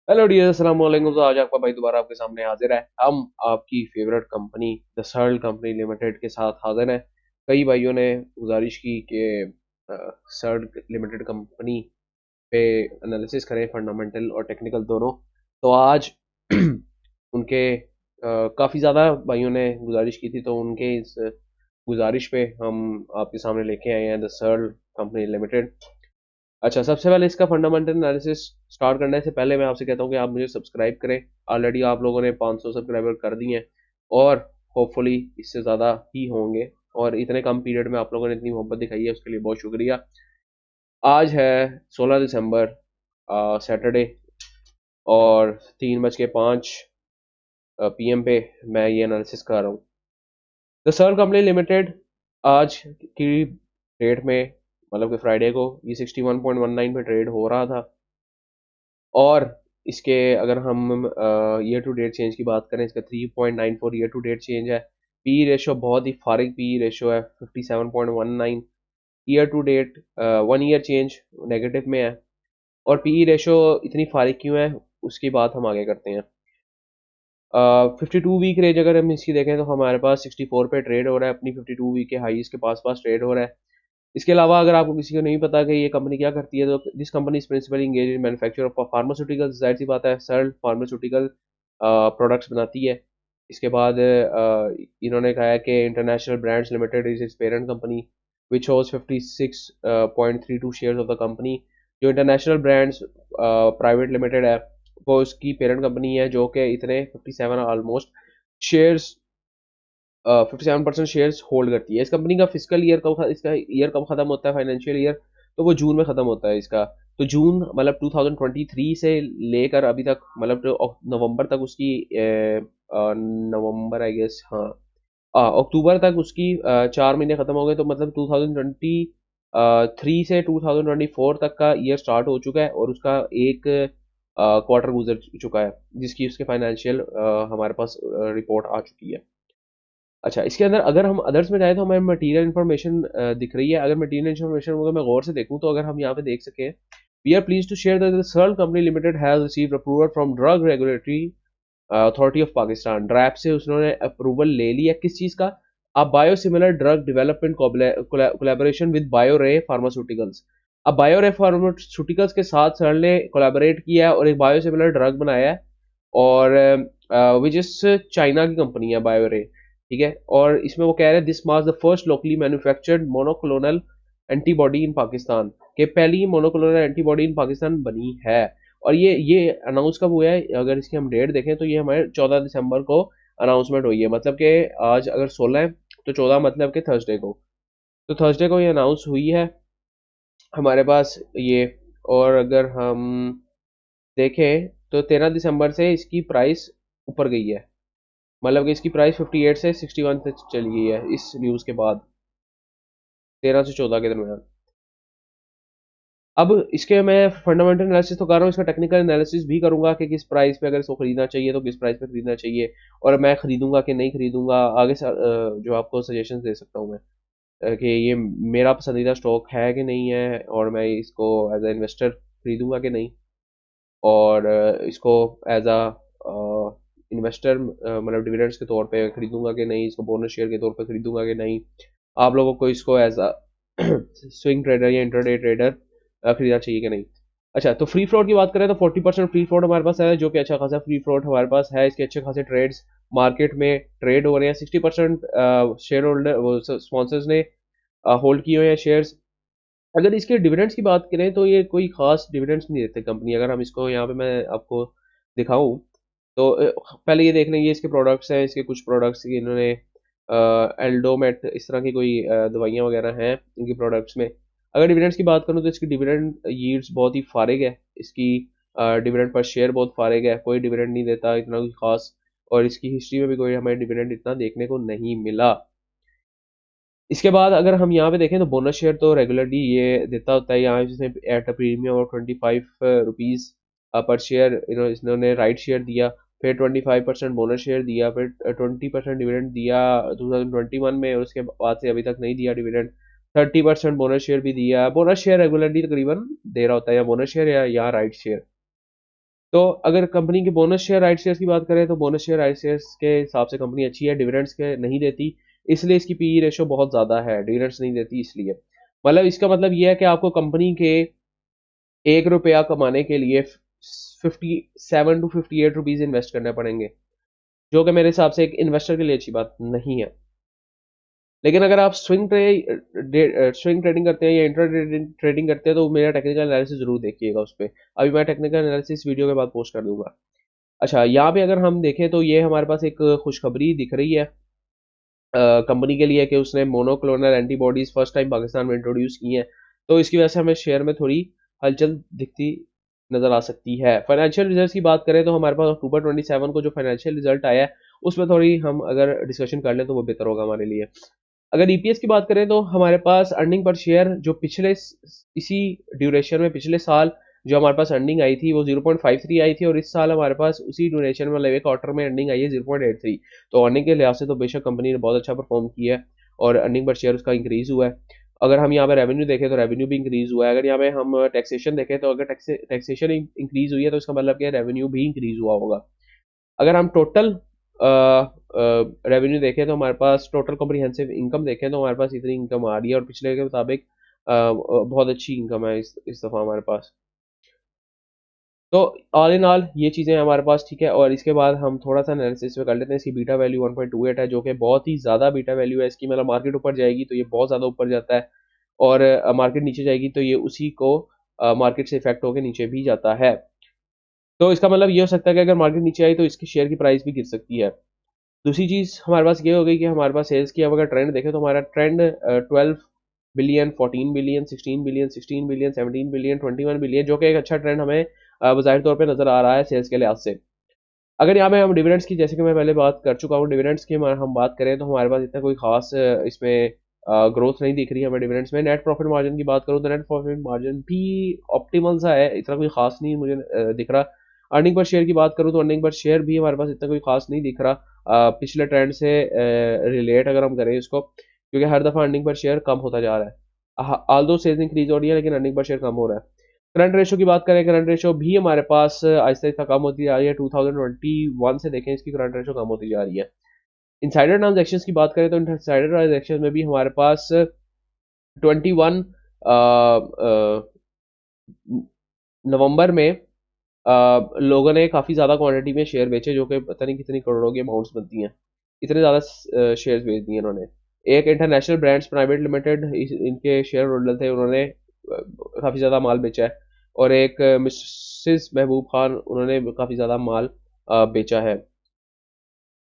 Hello dear, अस्सलाम वालेकुम। तो आज आपका भाई दोबारा आपके सामने हाजिर है। हम आपकी favourite company the Searle company limited के साथ हाजिर हैं। कई भाइयों ने गुजारिश की कि सर्ल लिमिटेड कंपनी पे एनालिसिस करें, फंडामेंटल और टेक्निकल दोनों। तो आज उनके काफ़ी ज़्यादा भाइयों ने गुजारिश की थी, तो उनके इस गुजारिश पे हम आपके सामने लेके आए हैं द सर्ल कंपनी लिमिटेड। अच्छा, सबसे पहले इसका फंडामेंटल एनालिसिस स्टार्ट करने से पहले मैं आपसे कहता हूँ कि आप मुझे सब्सक्राइब करें। ऑलरेडी आप लोगों ने 500 सब्सक्राइबर कर दिए हैं और होपफुली इससे ज़्यादा ही होंगे। और इतने कम पीरियड में आप लोगों ने इतनी मोहब्बत दिखाई है, उसके लिए बहुत शुक्रिया। आज है 16 दिसंबर, सैटरडे, और 3:05 PM पे मैं ये एनालिसिस कर रहा हूँ। द सर्ल कंपनी लिमिटेड आज की डेट में, मतलब कि फ्राइडे को, ये 61.19 पे ट्रेड हो रहा था। और इसके अगर हम ईयर टू डेट चेंज की बात करें, इसका 3.94 ईयर टू डेट चेंज है। पी रेशो बहुत ही फारिग पी रेशो है, 57.19। Year to date 1 year change negative में है। और पी रेशो इतनी फारिग क्यों है, उसकी बात हम आगे करते हैं। 52 वीक रेंज अगर हम इसकी देखें तो हमारे पास 64 पे ट्रेड हो रहा है, अपनी 52 वीक के हाईज के पास पास ट्रेड हो रहा है। इसके अलावा अगर आपको किसी को नहीं पता कि ये कंपनी क्या करती है, तो this company is principally engage in manufacture of pharmaceutical. जाहिर सी बात है, सर्ल फार्मास्यूटिकल प्रोडक्ट्स बनाती है। इसके बाद इन्होंने कहा है कि international brands limited is it's parent company which holds 56.32 shares of the company. जो इंटरनेशनल ब्रांड्स प्राइवेट लिमिटेड है, वो उसकी पेरेंट कंपनी है, जो कि इतने 57 ऑलमोस्ट शेयर्स, 57% शेयर्स होल्ड करती है। इस कंपनी का फिजिकल ईयर कब, इसका ईयर कब खत्म होता है, फाइनेंशियल ईयर, तो वो जून में खत्म होता है इसका। तो जून मतलब 2023 से लेकर अभी तक, मतलब जो नवंबर तक उसकी नवंबर आई गेस, हाँ, अक्टूबर तक उसकी 4 महीने खत्म हो गए। तो मतलब 2023 से 2024 तक का ईयर स्टार्ट हो चुका है, और उसका एक क्वार्टर गुजर चुका है, जिसकी उसके फाइनेंशियल हमारे पास रिपोर्ट आ चुकी है। अच्छा, इसके अंदर अगर हम अदर्स में जाए तो हमें मटेरियल इन्फॉर्मेशन दिख रही है। अगर मटेरियल इन्फॉर्मेशन को मैं गौर से देखूं, तो अगर हम यहाँ पे देख सकें, we are please to share that the Searle company limited has received approval from drug regulatory authority of Pakistan. DRAP से उसने अप्रूवल ले लिया किस चीज का? अब biosimilar drug development collaboration with Bioray pharmaceuticals. अब बायोरे फार्मास्यूटिकल्स के साथ सर्ल ने कोलैबोरेट किया है और एक बायोसिमिलर ड्रग बनाया है। और विच इज चाइना की कंपनी है बायोरे, ठीक है। और इसमें वो कह रहे हैं this marks the first locally manufactured monoclonal antibody in Pakistan, के पहली मोनोक्लोनल एंटीबॉडी इन पाकिस्तान बनी है। और ये अनाउंस कब हुआ है? अगर इसकी हम डेट देखें तो ये हमारे 14 दिसंबर को अनाउंसमेंट हुई है। मतलब कि आज अगर 16 है, तो 14 मतलब कि थर्सडे को, तो थर्सडे को ये अनाउंस हुई है हमारे पास ये। और अगर हम देखें तो 13 दिसंबर से इसकी प्राइस ऊपर गई है। मतलब कि इसकी प्राइस 58 से 61 तक चली गई है इस न्यूज़ के बाद, 13 से 14 के दरमियान। अब इसके मैं फंडामेंटल एनालिसिस तो कर रहा हूँ, इसका टेक्निकल एनालिसिस भी करूंगा कि किस प्राइस पे अगर इसको खरीदना चाहिए तो किस प्राइस पे खरीदना चाहिए, और मैं खरीदूंगा कि नहीं खरीदूंगा आगे से, जो आपको सजेशन दे सकता हूँ मैं, कि ये मेरा पसंदीदा स्टॉक है कि नहीं है, और मैं इसको एज ए इन्वेस्टर खरीदूंगा कि नहीं, और इसको एज अ इन्वेस्टर, मतलब डिविडेंड्स के तौर पे खरीदूंगा कि नहीं, इसको बोनस शेयर के तौर पे खरीदूंगा कि नहीं। आप लोगों को इसको एज अ स्विंग ट्रेडर या इंटरडे ट्रेडर खरीदना चाहिए कि नहीं। अच्छा, तो फ्री फ्लोट की बात करें तो 40% फ्री फ्लोट हमारे पास है, जो कि अच्छा खासा फ्री फ्लोट हमारे पास है। इसके अच्छे खासे ट्रेड्स मार्केट में ट्रेड हो रहे हैं। 60% शेयर होल्डर स्पॉन्सर्स ने होल्ड किए हुए हैं शेयर्स। अगर इसके डिविडेंड्स की बात करें तो ये कोई खास डिविडेंड्स नहीं देते कंपनी। अगर हम इसको यहाँ पे मैं आपको दिखाऊं, तो पहले ये देख लें, ये इसके प्रोडक्ट्स हैं। इसके कुछ प्रोडक्ट्स इन्होंने एल्डोमेट, इस तरह की कोई दवाइयाँ वगैरह हैं इनकी प्रोडक्ट्स में। अगर डिविडेंड्स की बात करूँ तो इसकी डिविडेंड यील्ड्स बहुत ही फारिग है। इसकी डिविडेंड पर शेयर बहुत फारिग है, कोई डिविडेंड नहीं देता इतना कोई खास। और इसकी हिस्ट्री में भी कोई हमें डिविडेंड इतना देखने को नहीं मिला। इसके बाद अगर हम यहाँ पे देखें तो बोनस शेयर तो रेगुलरली ये देता होता है। यहाँ जिसने at a premium of 25 rupees पर शेयर, इन्होंने राइट शेयर दिया, फिर 25% बोनस शेयर दिया, फिर 20% डिविडेंड दिया 2021 में, और उसके बाद से अभी तक नहीं दिया डिविडेंड। 30% बोनस शेयर भी दिया। बोनस शेयर रेगुलरली तकरीबन दे रहा होता है, या बोनस शेयर या राइट शेयर। तो अगर कंपनी के बोनस शेयर राइट शेयर्स की बात करें तो बोनस शेयर राइट शेयर्स के हिसाब से कंपनी अच्छी है, डिविडेंड्स के नहीं देती, इसलिए इसकी पीई रेशो बहुत ज़्यादा है, डिविडेंड्स नहीं देती इसलिए। मतलब इसका मतलब ये है कि आपको कंपनी के 1 रुपया कमाने के लिए 57 to 58 रुपीज़ इन्वेस्ट करने पड़ेंगे, जो कि मेरे हिसाब से एक इन्वेस्टर के लिए अच्छी बात नहीं है। लेकिन अगर आप स्विंग ट्रेडिंग करते हैं या इंट्रा ट्रेडिंग करते हैं तो मेरा टेक्निकल एनालिसिस जरूर देखिएगा उस पर। अभी मैं टेक्निकल एनालिसिस वीडियो के बाद पोस्ट कर दूंगा। अच्छा, यहाँ पे अगर हम देखें तो ये हमारे पास एक खुशखबरी दिख रही है कंपनी के लिए कि उसने monoclonal antibodies first time Pakistan में इंट्रोड्यूस की हैं। तो इसकी वजह से हमें शेयर में थोड़ी हलचल दिखती नजर आ सकती है। फाइनेंशियल रिजल्ट की बात करें तो हमारे पास अक्टूबर 27 को जो फाइनेंशियल रिजल्ट आया है उसमें थोड़ी हम अगर डिस्कशन कर लें तो वो बेहतर होगा हमारे लिए। अगर ईपीएस की बात करें तो हमारे पास अर्निंग पर शेयर जो पिछले इसी ड्यूरेशन में पिछले साल जो हमारे पास अर्निंग आई थी वो 0.53 आई थी, और इस साल हमारे पास उसी ड्यूरेशन में मतलब एक क्वार्टर में अर्निंग आई है 0.83। तो अर्निंग के लिहाज से तो बेशक कंपनी ने बहुत अच्छा परफॉर्म किया है और अर्निंग पर शेयर उसका इंक्रीज हुआ है। अगर हम यहाँ पे रेवेन्यू देखें तो रेवेन्यू भी इंक्रीज हुआ है। अगर यहाँ पे हम टैक्सेशन देखें तो अगर टैक्सेशन इंक्रीज हुई है तो इसका मतलब क्या रेवेन्यू भी इंक्रीज हुआ होगा। अगर हम टोटल रेवेन्यू देखें तो हमारे पास टोटल कॉम्प्रिहेंसिव इनकम देखें तो हमारे पास इतनी इनकम आ रही है और पिछले के मुताबिक बहुत अच्छी इनकम है इस दफ़ा हमारे पास। तो ऑल इन ऑल ये चीज़ें हमारे पास ठीक है। और इसके बाद हम थोड़ा सा एनालिसिस में कर लेते हैं। इसकी बीटा वैल्यू 1.28 है जो कि बहुत ही ज़्यादा बीटा वैल्यू है इसकी। मतलब मार्केट ऊपर जाएगी तो ये बहुत ज़्यादा ऊपर जाता है, और मार्केट नीचे जाएगी तो ये उसी को मार्केट से इफेक्ट होकर नीचे भी जाता है। तो इसका मतलब ये हो सकता है कि अगर मार्केट नीचे आई तो इसकी शेयर की प्राइस भी गिर सकती है। दूसरी चीज़ हमारे पास ये हो गई कि हमारे पास सेल्स की अब अगर ट्रेंड देखें तो हमारा trend 12 billion, 14 billion, 16 billion, 16 billion, 17 billion, 21 billion, जो कि एक अच्छा ट्रेंड हमें बाज़ाहिर तौर पे नज़र आ रहा है सेल्स के लिहाज से। अगर यहाँ पे हम डिविडेंड्स की, जैसे कि मैं पहले बात कर चुका हूँ, डिविडेंड्स की हम बात करें तो हमारे पास इतना कोई खास इसमें ग्रोथ नहीं दिख रही है हमें डिविडेंड्स में। नेट प्रॉफिट मार्जिन की बात करूँ तो नेट प्रॉफिट मार्जिन भी ऑप्टिमल सा है, इतना कोई खास नहीं मुझे दिख रहा। अर्निंग पर शेयर की बात करूँ तो अर्निंग पर शेयर भी हमारे पास इतना कोई खास नहीं दिख रहा पिछले ट्रेंड से रिलेट अगर हम करें इसको, क्योंकि हर दफ़ा अर्निंग पर शेयर कम होता जा रहा है। आल्दो सेल्स इंक्रीज हो रही है लेकिन अर्निंग पर शेयर कम हो रहा है। करंट रेशो की बात करें, करंट रेशो भी हमारे पास आहिस्ता आहिस्ता कम होती जा रही है। 2021 से देखें इसकी करंट रेशो कम होती जा रही है। इनसाइडर ट्रांजेक्शन की बात करें तो इनसाइडर ट्रांजेक्शन में भी हमारे पास 21 नवंबर में लोगों ने काफ़ी ज़्यादा क्वांटिटी में शेयर बेचे, जो कि पता नहीं कितनी करोड़ों की अमाउंट्स बनती हैं, इतने ज़्यादा शेयर्स बेच दिए इन्होंने। एक इंटरनेशनल ब्रांड्स प्राइवेट लिमिटेड इनके शेयर होल्डर थे, उन्होंने काफ़ी ज़्यादा माल बेचा है। और एक मिसेस महबूब खान, उन्होंने काफ़ी ज़्यादा माल बेचा है।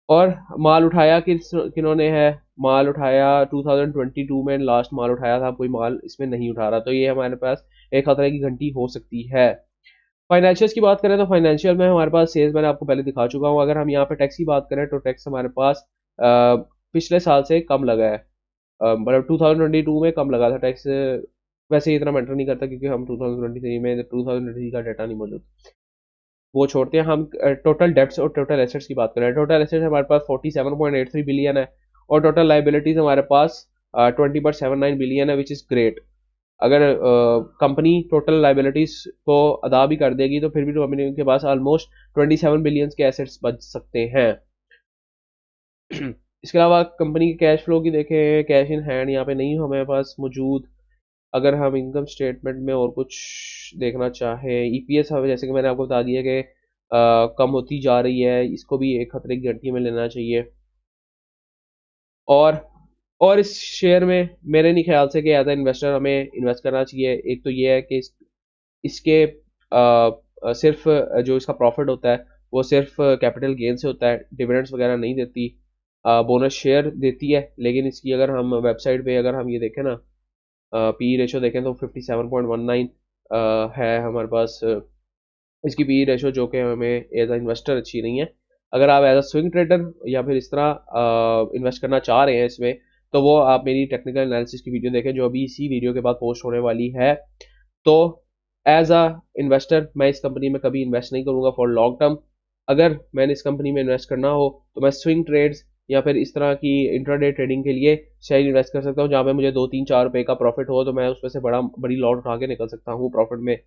और माल उठाया किन्होंने है, माल उठाया 2022 में लास्ट माल उठाया था, कोई माल इसमें नहीं उठा रहा। तो ये हमारे पास एक खतरे की घंटी हो सकती है। फाइनेंशियल्स की बात करें तो फाइनेंशियल में हमारे पास सेल्स मैंने आपको पहले दिखा चुका हूँ। अगर हम यहाँ पे टैक्स की बात करें तो टैक्स हमारे पास पिछले साल से कम लगा है, मतलब 2022 में कम लगा था टैक्स। वैसे ही इतना मैटर नहीं करता क्योंकि हम 2023 में 2023 का डाटा नहीं मौजूद, वो छोड़ते हैं। हम टोटल डेब्ट्स और टोटल एसेट्स की बात करें, टोटल एसेट्स हमारे पास 47.83 बिलियन है और टोटल लाइबिलिटीज हमारे पास 20.79 बिलियन है, विच इज़ ग्रेट। अगर कंपनी टोटल लाइबिलिटीज को अदा भी कर देगी तो फिर भी कंपनी के पास ऑलमोस्ट 27 बिलियन के एसेट्स बच सकते हैं। इसके अलावा कंपनी के कैश फ्लो की देखें, कैश इन हैंड यहाँ पे नहीं हमारे पास मौजूद। अगर हम इनकम स्टेटमेंट में और कुछ देखना चाहें, ईपीएस हमें जैसे कि मैंने आपको बता दिया कि कम होती जा रही है, इसको भी एक खतरे की घंटी में लेना चाहिए। और और इस शेयर में मेरे नहीं ख्याल से कि एज ए इन्वेस्टर हमें इन्वेस्ट करना चाहिए। एक तो ये है कि इसके सिर्फ जो इसका प्रॉफिट होता है वो सिर्फ कैपिटल गेन से होता है, डिविडेंड्स वगैरह नहीं देती। बोनस शेयर देती है, लेकिन इसकी अगर हम वेबसाइट पे अगर हम ये देखें ना, पी रेशो देखें तो 57.19 है हमारे पास इसकी पी रेशो, जो कि हमें एज अ इन्वेस्टर अच्छी नहीं है। अगर आप एज अ स्विंग ट्रेडर या फिर इस तरह इन्वेस्ट करना चाह रहे हैं इसमें, तो वो आप मेरी टेक्निकल एनालिसिस की वीडियो देखें जो अभी इसी वीडियो के बाद पोस्ट होने वाली है। तो एज अ इन्वेस्टर मैं इस कंपनी में कभी इन्वेस्ट नहीं करूंगा फॉर लॉन्ग टर्म। अगर मैंने इस कंपनी में इन्वेस्ट करना हो तो मैं स्विंग ट्रेड्स या फिर इस तरह की इंट्राडे ट्रेडिंग के लिए शेयर इन्वेस्ट कर सकता हूँ, जहाँ पे मुझे 2 3 4 रुपए का प्रॉफिट हो तो मैं उसमें से बड़ी लॉट उठा के निकल सकता हूँ प्रॉफिट में।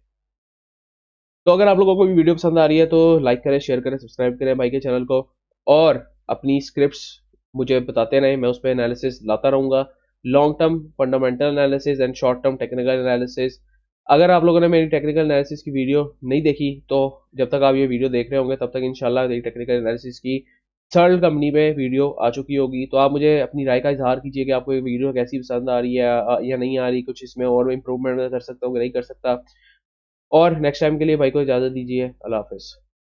तो अगर आप लोगों को भी वीडियो पसंद आ रही है तो लाइक करें, शेयर करें, सब्सक्राइब करें भाई के चैनल को, और अपनी स्क्रिप्ट्स मुझे बताते रहें, मैं उस पर एनालिसिस लाता रहूँगा। Long term fundamental analysis and short term technical analysis. अगर आप लोगों ने मेरी टेक्निकल एनालिसिस की वीडियो नहीं देखी तो जब तक आप ये वीडियो देख रहे होंगे तब तक इंशाल्लाह मेरी टेक्निकल एनालिसिस की थर्ड कंपनी में वीडियो आ चुकी होगी। तो आप मुझे अपनी राय का इजहार कीजिए कि आपको ये वीडियो कैसी पसंद आ रही है या नहीं आ रही, कुछ इसमें और इम्प्रूवमेंट कर सकता हूँ कि नहीं कर सकता। और नेक्स्ट टाइम के लिए भाई को इजाज़त दीजिए। अल्लाह हाफिज़।